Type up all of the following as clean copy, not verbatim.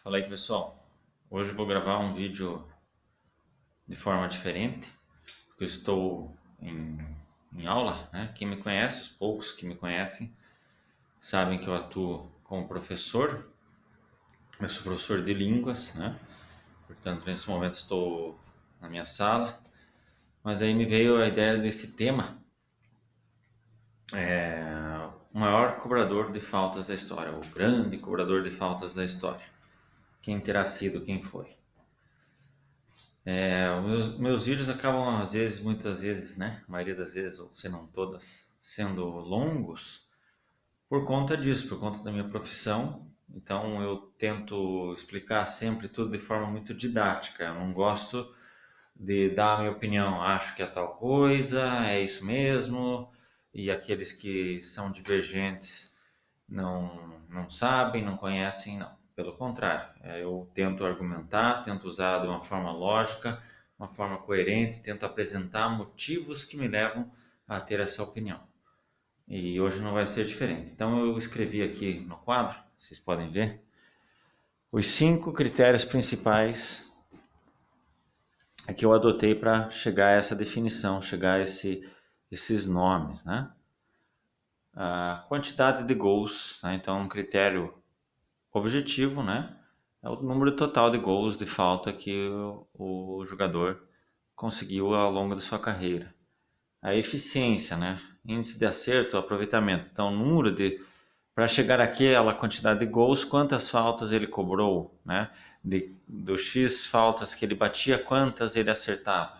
Fala aí, pessoal. Hoje eu vou gravar um vídeo de forma diferente, porque eu estou em aula, né? Quem me conhece, os poucos que me conhecem, sabem que eu atuo como professor. Eu sou professor de línguas, né? Portanto, nesse momento estou na minha sala, mas aí me veio a ideia desse tema, o maior cobrador de faltas da história, o grande cobrador de faltas da história. Quem terá sido, quem foi? Meus vídeos acabam às vezes, muitas vezes, né? A maioria das vezes, ou se não todas, sendo longos por conta disso, por conta da minha profissão. Então eu tento explicar sempre tudo de forma muito didática. Eu não gosto de dar a minha opinião, acho que é tal coisa, é isso mesmo, e aqueles que são divergentes não sabem, não conhecem, não. Pelo contrário, eu tento argumentar, tento usar de uma forma lógica, uma forma coerente, tento apresentar motivos que me levam a ter essa opinião. E hoje não vai ser diferente. Então eu escrevi aqui no quadro, vocês podem ver, os 5 critérios principais que eu adotei para chegar a essa definição, chegar a esses nomes, né? A quantidade de gols, né? Então um critério objetivo, né? É o número total de gols de falta que o jogador conseguiu ao longo da sua carreira. A eficiência, né? Índice de acerto, aproveitamento. Então, o número de para chegar àquela quantidade de gols, quantas faltas ele cobrou, né? Do X faltas que ele batia, quantas ele acertava.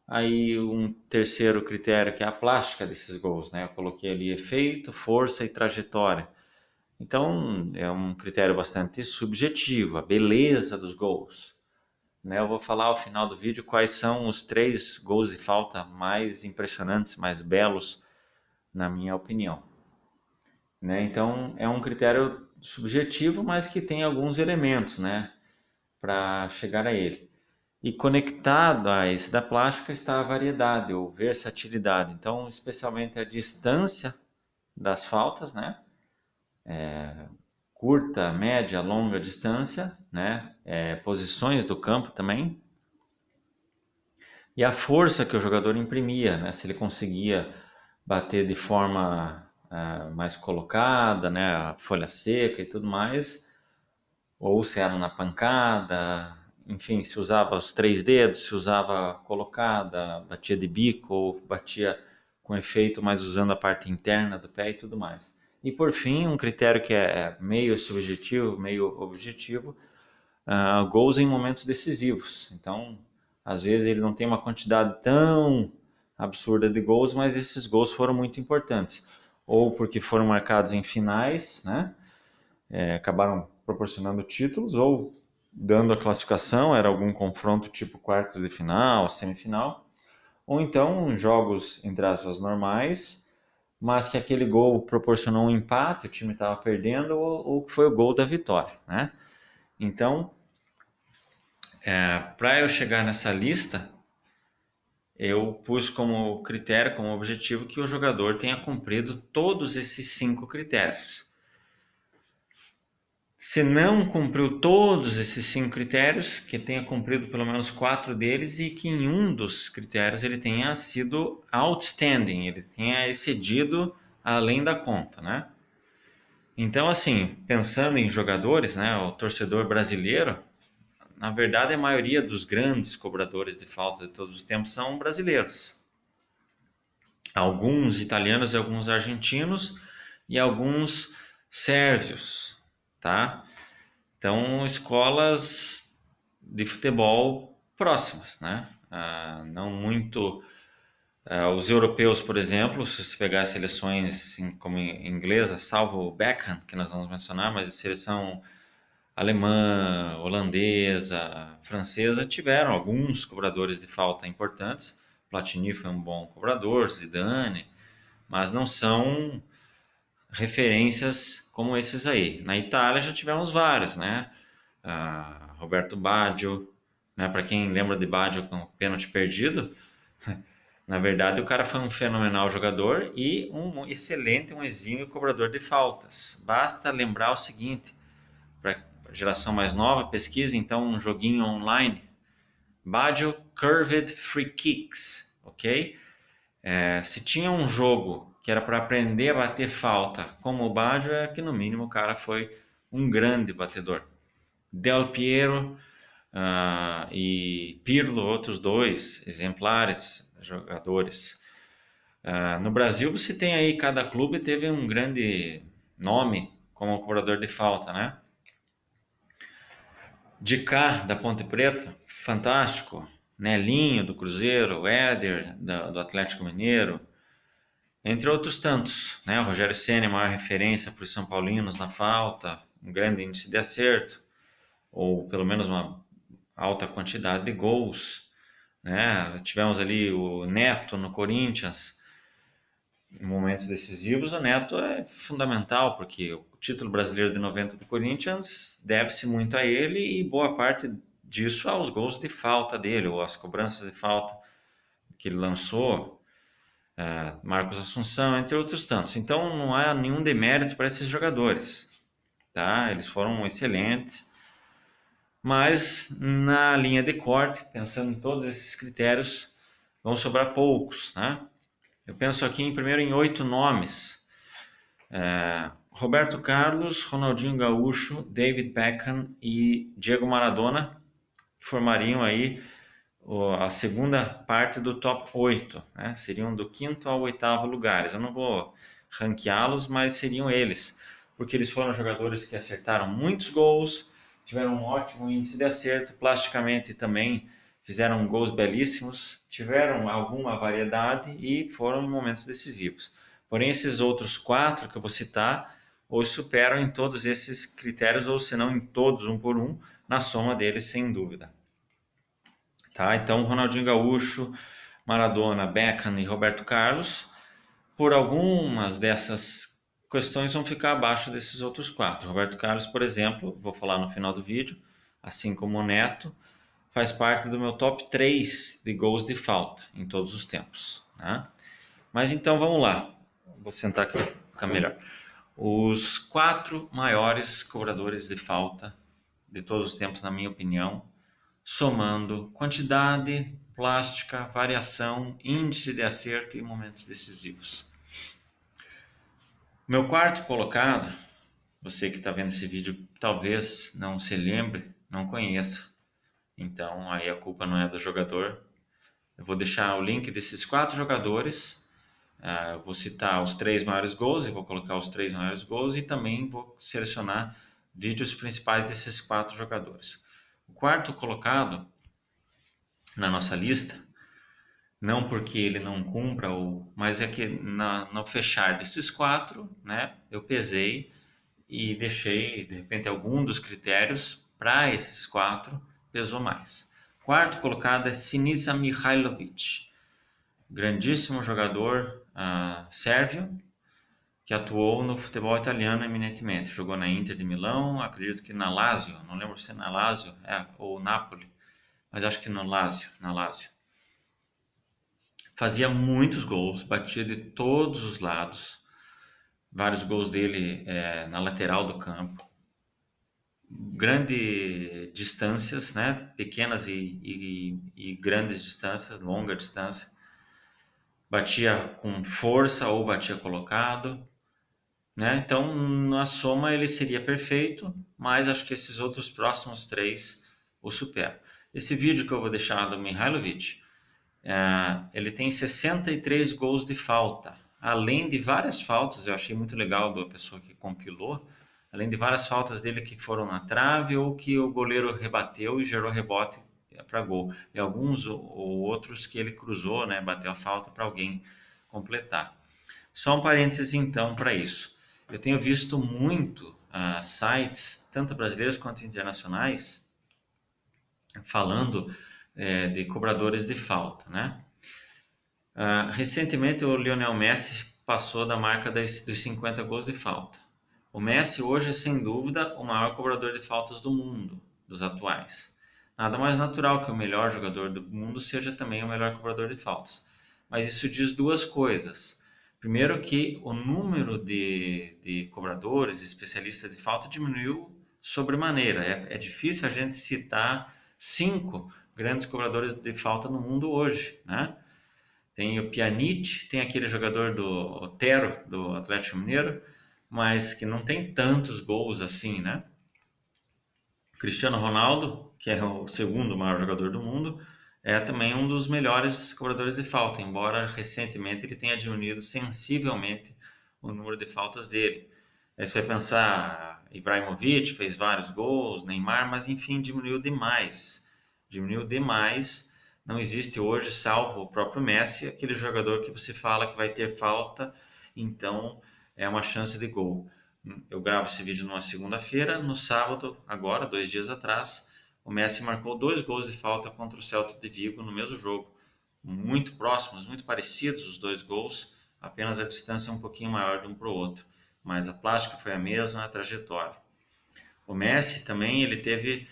Aí um terceiro critério que é a plástica desses gols, né? Eu coloquei ali efeito, força e trajetória. Então, é um critério bastante subjetivo, a beleza dos gols. Né? Eu vou falar ao final do vídeo quais são os 3 gols de falta mais impressionantes, mais belos, na minha opinião. Né? Então, é um critério subjetivo, mas que tem alguns elementos, né, para chegar a ele. E conectado a esse da plástica está a variedade ou versatilidade. Então, especialmente a distância das faltas, né? Curta, média, longa distância, né? Posições do campo também. E a força que o jogador imprimia, né? Se ele conseguia bater de forma mais colocada, né? A folha seca e tudo mais, ou se era na pancada, enfim, se usava os 3 dedos, se usava colocada, batia de bico ou batia com efeito, mas usando a parte interna do pé e tudo mais. E por fim, um critério que é meio subjetivo, meio objetivo, gols em momentos decisivos. Então, às vezes ele não tem uma quantidade tão absurda de gols, mas esses gols foram muito importantes. Ou porque foram marcados em finais, né? Acabaram proporcionando títulos, ou dando a classificação, era algum confronto tipo quartas de final, semifinal, ou então jogos, entre aspas, normais, mas que aquele gol proporcionou um empate, o time estava perdendo, ou que foi o gol da vitória, né? Então, para eu chegar nessa lista, eu pus como critério, como objetivo, que o jogador tenha cumprido todos esses 5 critérios. Se não cumpriu todos esses 5 critérios, que tenha cumprido pelo menos 4 deles e que em um dos critérios ele tenha sido outstanding, ele tenha excedido além da conta, né? Então, assim, pensando em jogadores, né, o torcedor brasileiro, na verdade, a maioria dos grandes cobradores de falta de todos os tempos são brasileiros. Alguns italianos e alguns argentinos e alguns sérvios, tá? Então, escolas de futebol próximas, né? Não muito... os europeus, por exemplo, se você pegar as seleções como inglesa, salvo o Beckham, que nós vamos mencionar, mas a seleção alemã, holandesa, francesa tiveram alguns cobradores de falta importantes. Platini foi um bom cobrador, Zidane, mas não são referências como esses aí. Na Itália já tivemos vários, né? Roberto Baggio, né? Para quem lembra de Baggio com o pênalti perdido, na verdade o cara foi um fenomenal jogador e um excelente, um exímio cobrador de faltas. Basta lembrar o seguinte, geração mais nova, pesquise então um joguinho online, Baggio Curved Free Kicks, ok? Se tinha um jogo que era para aprender a bater falta, como o Baggio, é que no mínimo o cara foi um grande batedor. Del Piero e Pirlo, outros dois exemplares jogadores. No Brasil você tem aí, cada clube teve um grande nome como cobrador de falta, né? De cá, da Ponte Preta, fantástico. Nelinho, do Cruzeiro, Éder, do Atlético Mineiro, entre outros tantos, né? O Rogério Ceni, maior referência para os São Paulinos na falta, um grande índice de acerto, ou pelo menos uma alta quantidade de gols, né? Tivemos ali o Neto no Corinthians, em momentos decisivos. O Neto é fundamental, porque o título brasileiro de 90 do Corinthians deve-se muito a ele e boa parte disso aos gols de falta dele, ou às cobranças de falta que ele lançou, Marcos Assunção, entre outros tantos. Então não há nenhum demérito para esses jogadores, tá? Eles foram excelentes, mas na linha de corte, pensando em todos esses critérios, vão sobrar poucos, né? Eu penso aqui primeiro em 8 nomes. Roberto Carlos, Ronaldinho Gaúcho, David Beckham e Diego Maradona formariam aí a segunda parte do top 8, né? Seriam do 5º ao 8º lugares. Eu não vou ranqueá-los, mas seriam eles, porque eles foram jogadores que acertaram muitos gols, tiveram um ótimo índice de acerto, plasticamente também fizeram gols belíssimos, tiveram alguma variedade e foram em momentos decisivos. Porém, esses outros 4 que eu vou citar, os superam em todos esses critérios, ou se não em todos, um por um, na soma deles, sem dúvida. Tá? Então, Ronaldinho Gaúcho, Maradona, Beckham e Roberto Carlos, por algumas dessas questões, vão ficar abaixo desses outros 4. Roberto Carlos, por exemplo, vou falar no final do vídeo, assim como o Neto, faz parte do meu top 3 de gols de falta em todos os tempos. Tá? Mas então vamos lá, vou sentar aqui para ficar melhor. Os 4 maiores cobradores de falta de todos os tempos, na minha opinião, somando quantidade, plástica, variação, índice de acerto e momentos decisivos. Meu quarto colocado, você que está vendo esse vídeo talvez não se lembre, não conheça. Então aí a culpa não é do jogador. Eu vou deixar o link desses 4 jogadores. Eu vou citar os 3 maiores gols e vou colocar os 3 maiores gols e também vou selecionar vídeos principais desses 4 jogadores. O quarto colocado na nossa lista, não porque ele não cumpra, mas é que no fechar desses 4, né, eu pesei e deixei, de repente, algum dos critérios para esses 4 pesou mais. Quarto colocado é Sinisa Mihajlovic, grandíssimo jogador sérvio, que atuou no futebol italiano eminentemente. Jogou na Inter de Milão, acredito que na Lazio, não lembro se é na Lazio ou Napoli, mas acho que na Lazio. Fazia muitos gols, batia de todos os lados, vários gols dele na lateral do campo, grandes distâncias, né? Pequenas e grandes distâncias, longa distância, batia com força ou batia colocado, né? Então, na soma ele seria perfeito, mas acho que esses outros próximos 3 o superam. Esse vídeo que eu vou deixar do Mihajlovic, ele tem 63 gols de falta, além de várias faltas. Eu achei muito legal da pessoa que compilou, além de várias faltas dele que foram na trave ou que o goleiro rebateu e gerou rebote para gol, e alguns ou outros que ele cruzou, né, bateu a falta para alguém completar. Só um parênteses então para isso. Eu tenho visto muito sites, tanto brasileiros quanto internacionais, falando de cobradores de falta, né? Recentemente o Lionel Messi passou da marca dos 50 gols de falta. O Messi hoje é sem dúvida o maior cobrador de faltas do mundo, dos atuais. Nada mais natural que o melhor jogador do mundo seja também o melhor cobrador de faltas. Mas isso diz duas coisas. Primeiro, que o número de cobradores, especialistas de falta, diminuiu sobremaneira. É difícil a gente citar 5 grandes cobradores de falta no mundo hoje, né? Tem o Pjanic, tem aquele jogador do Otero, do Atlético Mineiro, mas que não tem tantos gols assim, né? Cristiano Ronaldo, que é o segundo maior jogador do mundo, é também um dos melhores cobradores de falta, embora recentemente ele tenha diminuído sensivelmente o número de faltas dele. Aí você vai pensar, Ibrahimovic fez vários gols, Neymar, mas enfim, diminuiu demais. Diminuiu demais. Não existe hoje, salvo o próprio Messi, aquele jogador que você fala que vai ter falta, então é uma chance de gol. Eu gravo esse vídeo numa segunda-feira, no sábado, agora, 2 dias atrás, o Messi marcou 2 gols de falta contra o Celta de Vigo no mesmo jogo. Muito próximos, muito parecidos os 2 gols, apenas a distância um pouquinho maior de um para o outro. Mas a plástica foi a mesma, a trajetória. O Messi também, ele teve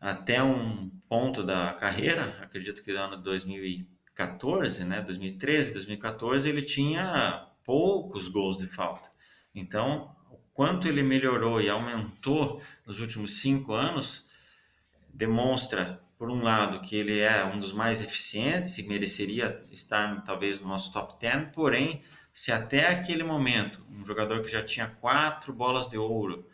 até um ponto da carreira, acredito que no ano de 2014, né, 2013, 2014, ele tinha poucos gols de falta. Então, o quanto ele melhorou e aumentou nos últimos 5 anos, demonstra, por um lado, que ele é um dos mais eficientes e mereceria estar talvez no nosso top 10, porém, se até aquele momento, um jogador que já tinha 4 bolas de ouro,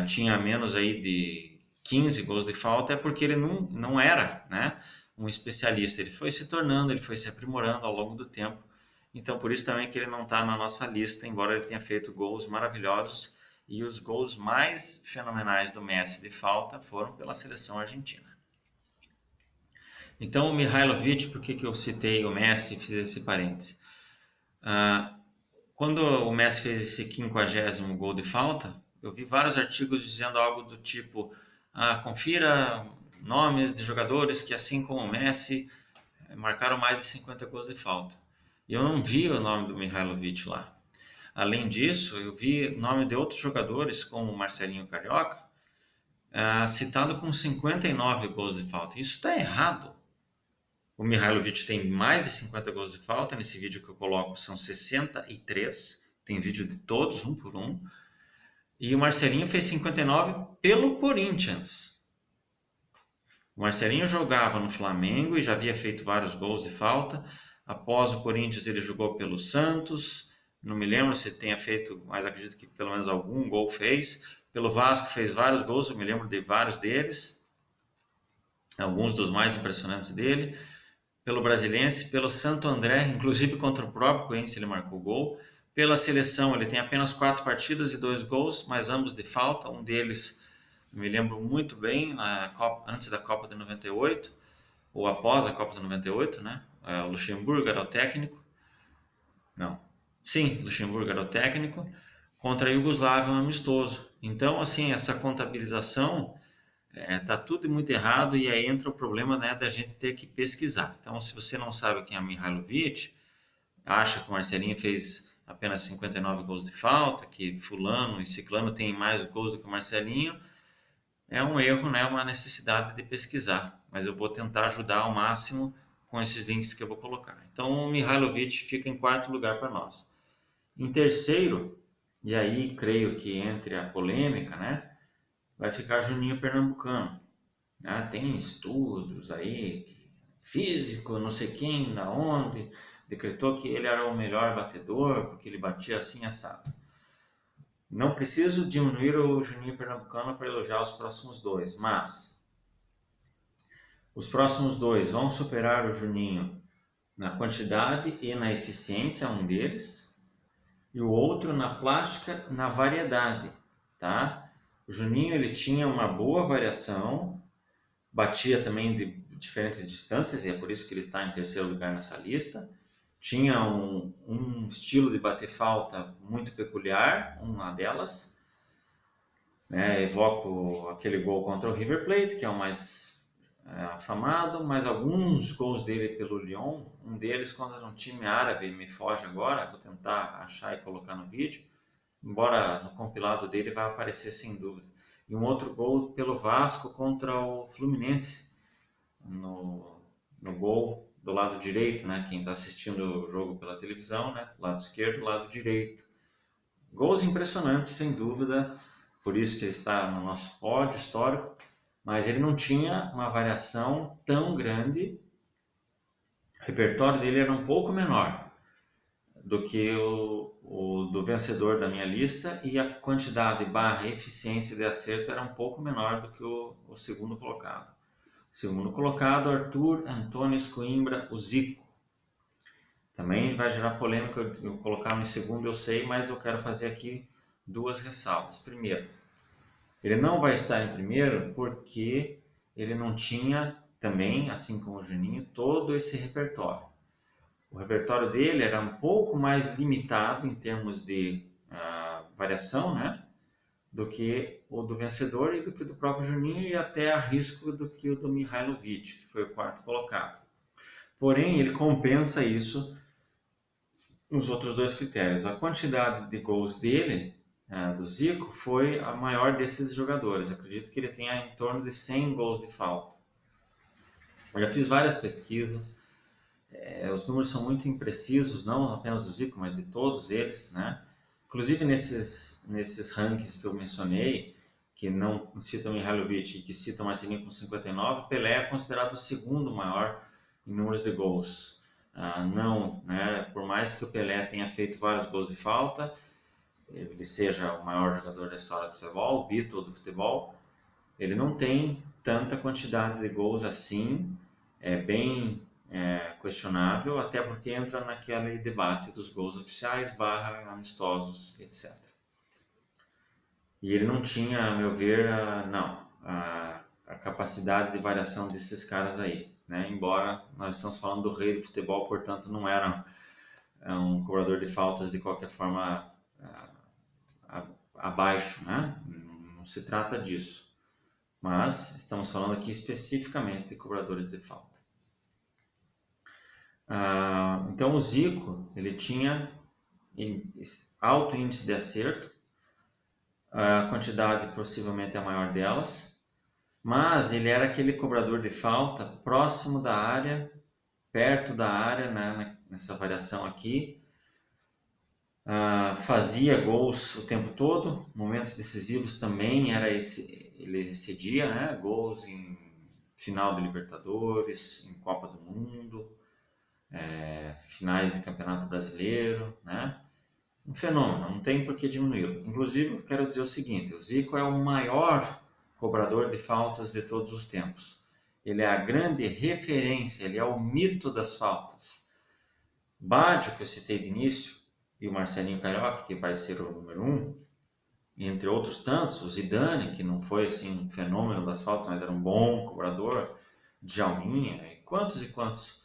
tinha menos aí de 15 gols de falta, é porque ele não era, né, um especialista. Ele foi se tornando, ele foi se aprimorando ao longo do tempo. Então, por isso também que ele não está na nossa lista, embora ele tenha feito gols maravilhosos. E os gols mais fenomenais do Messi de falta foram pela seleção argentina. Então, o Mihailovic, por que eu citei o Messi e fiz esse parênteses? Quando o Messi fez esse 50º gol de falta, eu vi vários artigos dizendo algo do tipo: confira nomes de jogadores que, assim como o Messi, marcaram mais de 50 gols de falta. E eu não vi o nome do Mihailovic lá. Além disso, eu vi o nome de outros jogadores, como o Marcelinho Carioca, citado com 59 gols de falta. Isso está errado. O Mihailovic tem mais de 50 gols de falta. Nesse vídeo que eu coloco são 63. Tem vídeo de todos, um por um. E o Marcelinho fez 59 pelo Corinthians. O Marcelinho jogava no Flamengo e já havia feito vários gols de falta. Após o Corinthians, ele jogou pelo Santos. Não me lembro se tenha feito, mas acredito que pelo menos algum gol fez. Pelo Vasco fez vários gols, eu me lembro de vários deles. Alguns dos mais impressionantes dele. Pelo Brasiliense, pelo Santo André, inclusive contra o próprio Corinthians ele marcou gol. Pela seleção ele tem apenas 4 partidas e 2 gols, mas ambos de falta. Um deles me lembro muito bem, antes da Copa de 98, ou após a Copa de 98, né? O Luxemburgo era o técnico. Não. Sim, Luxemburgo era o técnico. Contra a Iugoslávia, um amistoso. Então, assim, essa contabilização tá tudo muito errado e aí entra o problema, né, da gente ter que pesquisar. Então, se você não sabe quem é Mihailovic, acha que o Marcelinho fez apenas 59 gols de falta, que fulano e ciclano tem mais gols do que o Marcelinho, é um erro, né, uma necessidade de pesquisar. Mas eu vou tentar ajudar ao máximo com esses links que eu vou colocar. Então, o Mihailovic fica em 4º lugar para nós. Em 3º, e aí creio que entre a polêmica, né, vai ficar Juninho Pernambucano. Tem estudos aí, físico, não sei quem, na onde, decretou que ele era o melhor batedor, porque ele batia assim assado. Não preciso diminuir o Juninho Pernambucano para elogiar os próximos 2, mas os próximos 2 vão superar o Juninho na quantidade e na eficiência, um deles, e o outro na plástica, na variedade, tá? O Juninho ele tinha uma boa variação, batia também de diferentes distâncias, e é por isso que ele está em 3º lugar nessa lista. Tinha um estilo de bater falta muito peculiar, uma delas. Evoco aquele gol contra o River Plate, que é o mais afamado, mas alguns gols dele pelo Lyon, um deles quando era um time árabe, me foge agora, vou tentar achar e colocar no vídeo, embora no compilado dele vai aparecer sem dúvida. E um outro gol pelo Vasco contra o Fluminense, no gol do lado direito, né? Quem está assistindo o jogo pela televisão, né? Lado esquerdo, lado direito. Gols impressionantes, sem dúvida. por isso que ele está no nosso pódio histórico, mas ele não tinha uma variação tão grande, o repertório dele era um pouco menor do que o do vencedor da minha lista, e a quantidade barra eficiência de acerto era um pouco menor do que o segundo colocado. O segundo colocado, Arthur Antônio Coimbra, o Zico. Também vai gerar polêmica eu colocar em segundo, eu sei, mas eu quero fazer aqui duas ressalvas. Primeiro, ele não vai estar em primeiro porque ele não tinha também, assim como o Juninho, todo esse repertório. O repertório dele era um pouco mais limitado em termos de variação, né? Do que o do vencedor e do que o do próprio Juninho, e até arrisco do que o do Mihailovic, que foi o quarto colocado. Porém, ele compensa isso nos outros dois critérios. A quantidade de gols dele, do Zico, foi a maior desses jogadores. Acredito que ele tenha em torno de 100 gols de falta. Eu já fiz várias pesquisas, os números são muito imprecisos, não apenas do Zico, mas de todos eles, né? Inclusive nesses rankings que eu mencionei, que não citam Mihailovic e que citam Marcelinho com 59, Pelé é considerado o segundo maior em números de gols. Não, né? Por mais que o Pelé tenha feito vários gols de falta, ele seja o maior jogador da história do futebol, o Beatle do futebol, ele não tem tanta quantidade de gols assim, é bem questionável, até porque entra naquele debate dos gols oficiais barra amistosos, etc. E ele não tinha, a meu ver, a capacidade de variação desses caras aí, né? Embora nós estamos falando do rei do futebol, portanto não era um cobrador de faltas de qualquer forma abaixo, né? Não se trata disso. Mas estamos falando aqui especificamente de cobradores de falta. Então o Zico, ele tinha alto índice de acerto, a quantidade possivelmente é a maior delas, mas ele era aquele cobrador de falta próximo da área, perto da área, né, nessa variação aqui, fazia gols o tempo todo, momentos decisivos também ele excedia, né, gols em final de Libertadores, em Copa do Mundo, finais de Campeonato Brasileiro, né? Um fenômeno, não tem por que diminuí-lo. Inclusive, eu quero dizer o seguinte, o Zico é o maior cobrador de faltas de todos os tempos. Ele é a grande referência, ele é o mito das faltas. Baggio, que eu citei de início, e o Marcelinho Carioca, que vai ser o número 1, entre outros tantos, o Zidane, que não foi assim um fenômeno das faltas, mas era um bom cobrador, Djalminha, e quantos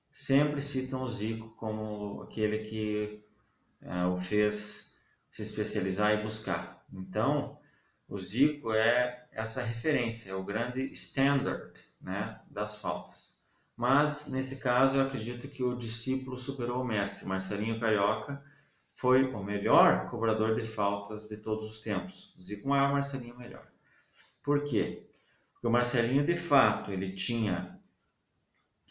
sempre citam o Zico como aquele que o fez se especializar e buscar. Então, o Zico é essa referência, é o grande standard, né, das faltas. Mas, nesse caso, eu acredito que o discípulo superou o mestre. Marcelinho Carioca foi o melhor cobrador de faltas de todos os tempos. O Zico maior, Marcelinho melhor. Por quê? Porque o Marcelinho, de fato, ele tinha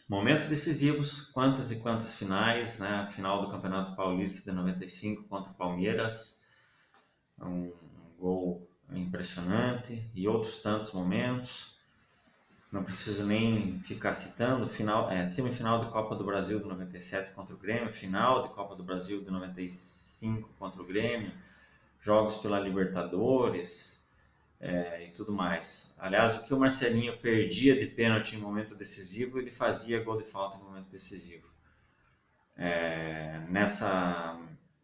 momentos decisivos, quantas e quantas finais, né? A final do Campeonato Paulista de 95 contra o Palmeiras, um gol impressionante, e outros tantos momentos. Não preciso nem ficar citando, semifinal de Copa do Brasil de 97 contra o Grêmio, final de Copa do Brasil de 95 contra o Grêmio, jogos pela Libertadores, e tudo mais. Aliás, o que o Marcelinho perdia de pênalti em momento decisivo, ele fazia gol de falta em momento decisivo.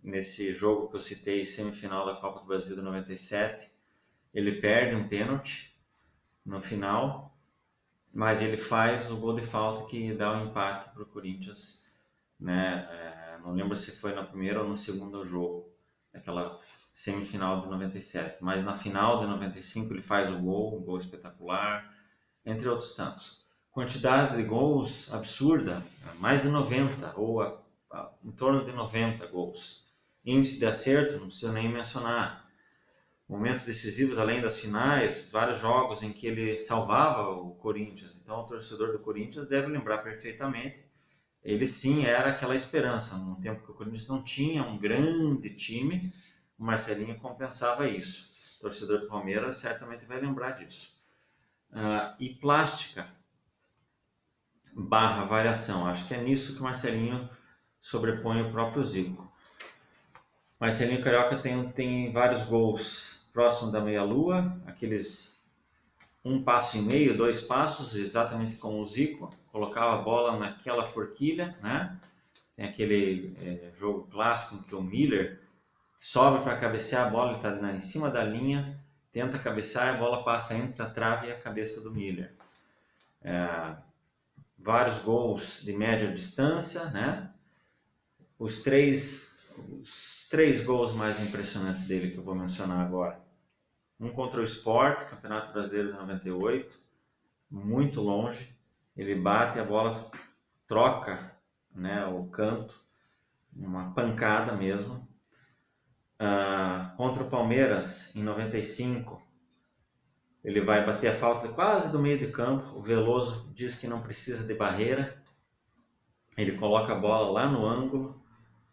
Nesse jogo que eu citei, semifinal da Copa do Brasil de 97, ele perde um pênalti no final, mas ele faz o gol de falta que dá o empate para o Corinthians, né? Não lembro se foi no primeiro ou no segundo jogo, aquela semifinal de 97, mas na final de 95 ele faz um gol espetacular, entre outros tantos. Quantidade de gols absurda, mais de 90, ou em torno de 90 gols. Índice de acerto, não preciso nem mencionar. Momentos decisivos além das finais, vários jogos em que ele salvava o Corinthians. Então o torcedor do Corinthians deve lembrar perfeitamente. Ele sim era aquela esperança. No tempo que o Corinthians não tinha um grande time, o Marcelinho compensava isso. torcedor do Palmeiras certamente vai lembrar disso. E plástica barra variação, acho que é nisso que o Marcelinho sobrepõe o próprio Zico. Marcelinho Carioca tem vários gols próximo da meia-lua, aqueles 1 passo e meio, 2 passos, exatamente como o Zico, colocava a bola naquela forquilha, né? Tem aquele jogo clássico em que o Miller sobe para cabecear a bola, ele está em cima da linha, tenta cabecear e a bola passa entre a trave e a cabeça do Miller. Vários gols de média distância, né? Os três gols mais impressionantes dele que eu vou mencionar agora. Um contra o Sport, Campeonato Brasileiro de 98, muito longe, ele bate, a bola troca, né, o canto, uma pancada mesmo. Contra o Palmeiras, em 95, ele vai bater a falta quase do meio de campo, o Veloso diz que não precisa de barreira, ele coloca a bola lá no ângulo,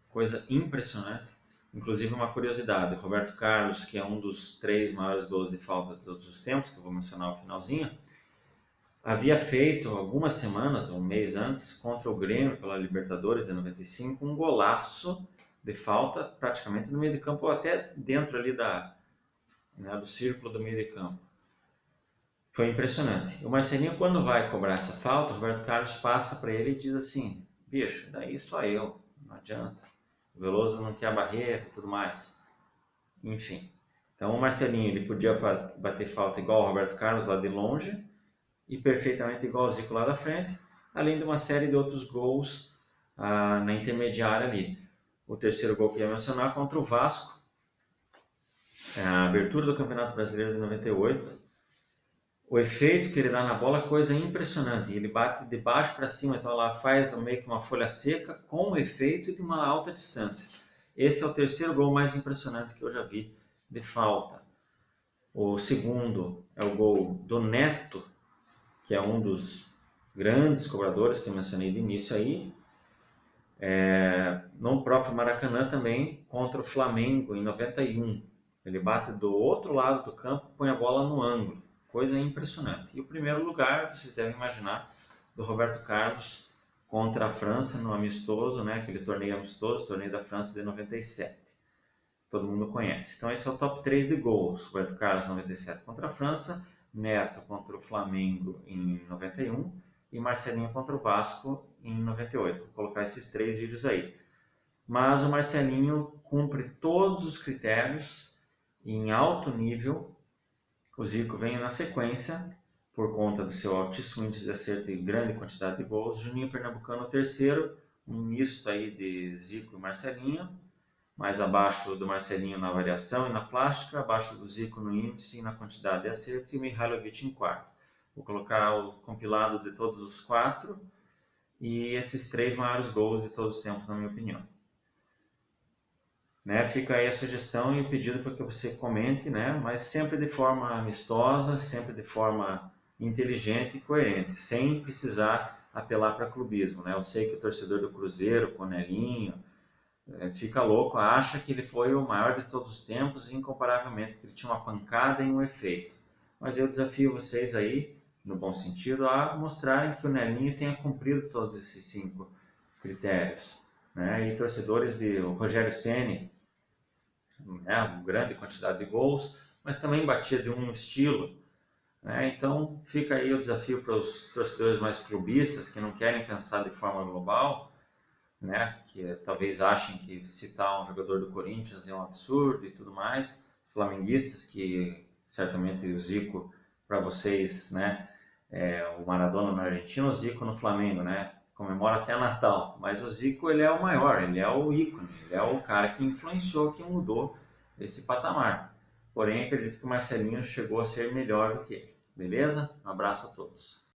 coisa impressionante. Inclusive uma curiosidade, Roberto Carlos, que é um dos 3 maiores gols de falta de todos os tempos, que eu vou mencionar no finalzinho, havia feito algumas semanas, um mês antes, contra o Grêmio pela Libertadores de 95, um golaço de falta praticamente no meio de campo, ou até dentro ali do círculo do meio de campo. Foi impressionante. O Marcelinho, quando vai cobrar essa falta, o Roberto Carlos passa para ele e diz assim: bicho, daí só eu, não adianta. O Veloso não quer a barreira e tudo mais. Enfim. Então o Marcelinho ele podia bater falta igual o Roberto Carlos lá de longe e perfeitamente igual o Zico lá da frente, além de uma série de outros gols na intermediária ali. O terceiro gol que eu ia mencionar contra o Vasco, a abertura do Campeonato Brasileiro de 98. O efeito que ele dá na bola é coisa impressionante. Ele bate de baixo para cima, então ela faz meio que uma folha seca com o efeito de uma alta distância. Esse é o terceiro gol mais impressionante que eu já vi de falta. O segundo é o gol do Neto, que é um dos grandes cobradores que eu mencionei de início aí. No próprio Maracanã também, contra o Flamengo em 91. Ele bate do outro lado do campo, põe a bola no ângulo. Coisa impressionante. E o primeiro lugar, vocês devem imaginar, do Roberto Carlos contra a França no amistoso, né? Aquele torneio amistoso, torneio da França de 97. Todo mundo conhece. Então esse é o top 3 de gols. Roberto Carlos 97 contra a França, Neto contra o Flamengo em 91 e Marcelinho contra o Vasco em 98. Vou colocar esses 3 vídeos aí. Mas o Marcelinho cumpre todos os critérios em alto nível. O Zico vem na sequência, por conta do seu altíssimo índice de acerto e grande quantidade de gols. Juninho Pernambucano, terceiro, um misto aí de Zico e Marcelinho, mais abaixo do Marcelinho na variação e na plástica, abaixo do Zico no índice e na quantidade de acertos, e o Mihailovic em quarto. Vou colocar o compilado de todos os 4 e esses 3 maiores gols de todos os tempos, na minha opinião. Fica aí a sugestão e o pedido para que você comente, mas sempre de forma amistosa, sempre de forma inteligente e coerente, sem precisar apelar para clubismo. Eu sei que o torcedor do Cruzeiro, Conelinho, fica louco, acha que ele foi o maior de todos os tempos e incomparavelmente que ele tinha uma pancada e um efeito. Mas eu desafio vocês aí, no bom sentido, a mostrarem que o Nelinho tenha cumprido todos esses 5 critérios. E torcedores de Rogério Ceni, uma grande quantidade de gols, mas também batia de um estilo. Então fica aí o desafio para os torcedores mais clubistas que não querem pensar de forma global, que talvez achem que citar um jogador do Corinthians é um absurdo e tudo mais. Flamenguistas que certamente o Zico para vocês, o Maradona na Argentina, o Zico no Flamengo, comemora até Natal, mas o Zico ele é o maior, ele é o ícone, ele é o cara que influenciou, que mudou esse patamar. Porém, acredito que o Marcelinho chegou a ser melhor do que ele. Beleza? Um abraço a todos.